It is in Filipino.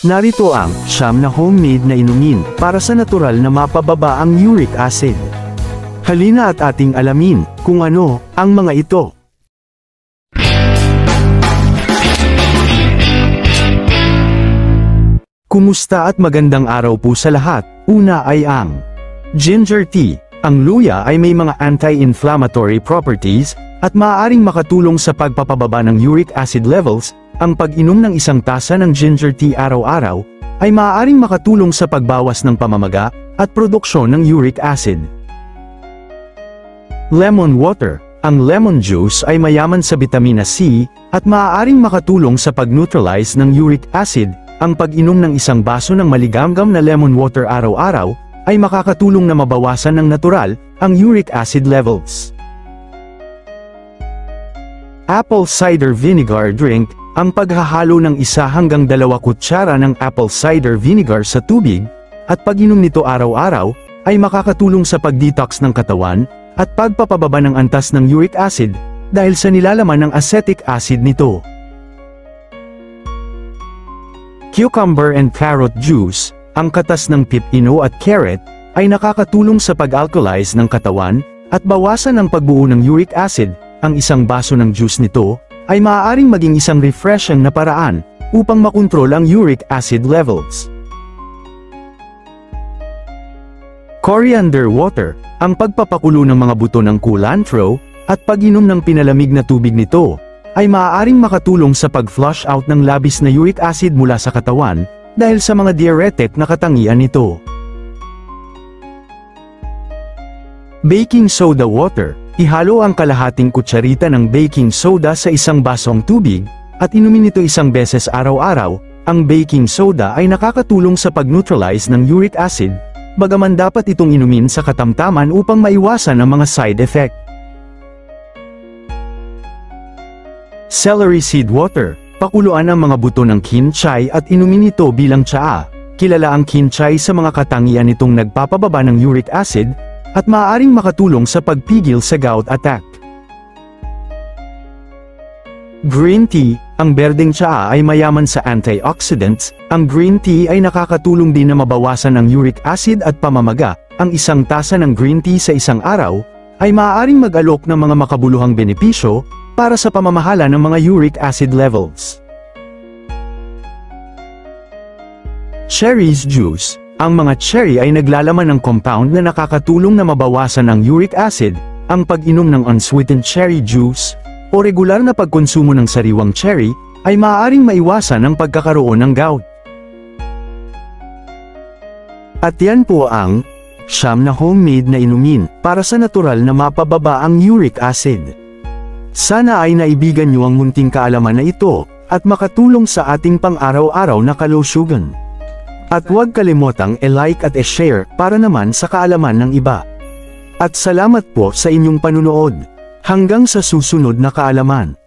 Narito ang 9 na homemade na inumin para sa natural na mapababa ang uric acid. Halina at ating alamin kung ano ang mga ito. Kumusta at magandang araw po sa lahat. Una ay ang ginger tea. Ang luya ay may mga anti-inflammatory properties at maaaring makatulong sa pagpapababa ng uric acid levels. Ang pag-inom ng isang tasa ng ginger tea araw-araw ay maaaring makatulong sa pagbawas ng pamamaga at produksyon ng uric acid. Lemon water. Ang lemon juice ay mayaman sa bitamina C at maaaring makatulong sa pag-neutralize ng uric acid. Ang pag-inom ng isang baso ng maligamgam na lemon water araw-araw ay makakatulong na mabawasan ng natural ang uric acid levels. Apple cider vinegar drink. Ang paghahalo ng 1 hanggang 2 kutsara ng apple cider vinegar sa tubig, at pag-inom nito araw-araw, ay makakatulong sa pag-detox ng katawan, at pagpapababa ng antas ng uric acid, dahil sa nilalaman ng acetic acid nito. Cucumber and carrot juice. Ang katas ng pipino at carrot, ay nakakatulong sa pag-alkalize ng katawan, at bawasan ang pagbuo ng uric acid. Ang isang baso ng juice nito, ay maaaring maging isang refreshing na paraan upang makontrol ang uric acid levels. Coriander water. Ang pagpapakulo ng mga buto ng culantro at pag-inom ng pinalamig na tubig nito ay maaaring makatulong sa pag-flush out ng labis na uric acid mula sa katawan dahil sa mga diuretic na katangian nito. Baking soda water. Ihalo ang kalahating kutsarita ng baking soda sa isang basong tubig, at inumin ito isang beses araw-araw. Ang baking soda ay nakakatulong sa pag-neutralize ng uric acid, bagaman dapat itong inumin sa katamtaman upang maiwasan ang mga side effect. Celery seed water. Pakuluan ang mga buto ng kinchay at inumin ito bilang tsaa. Kilala ang kinchay sa mga katangian nitong nagpapababa ng uric acid, at maaaring makatulong sa pagpigil sa gout attack. Green tea. Ang berdeng tsaa ay mayaman sa antioxidants. Ang green tea ay nakakatulong din na mabawasan ang uric acid at pamamaga. Ang isang tasa ng green tea sa isang araw ay maaaring mag-alok ng mga makabuluhang benepisyo para sa pamamahala ng mga uric acid levels. Cherries juice. Ang mga cherry ay naglalaman ng compound na nakakatulong na mabawasan ang uric acid. Ang pag-inom ng unsweetened cherry juice o regular na pagkonsumo ng sariwang cherry ay maaaring maiwasan ang pagkakaroon ng gout. At yan po ang 9 na homemade na inumin para sa natural na mapababa ang uric acid. Sana ay naibigan niyo ang munting kaalaman na ito at makatulong sa ating pang-araw-araw na kalusugan. At huwag kalimotang i-like at i-share para naman sa kaalaman ng iba. At salamat po sa inyong panunood. Hanggang sa susunod na kaalaman.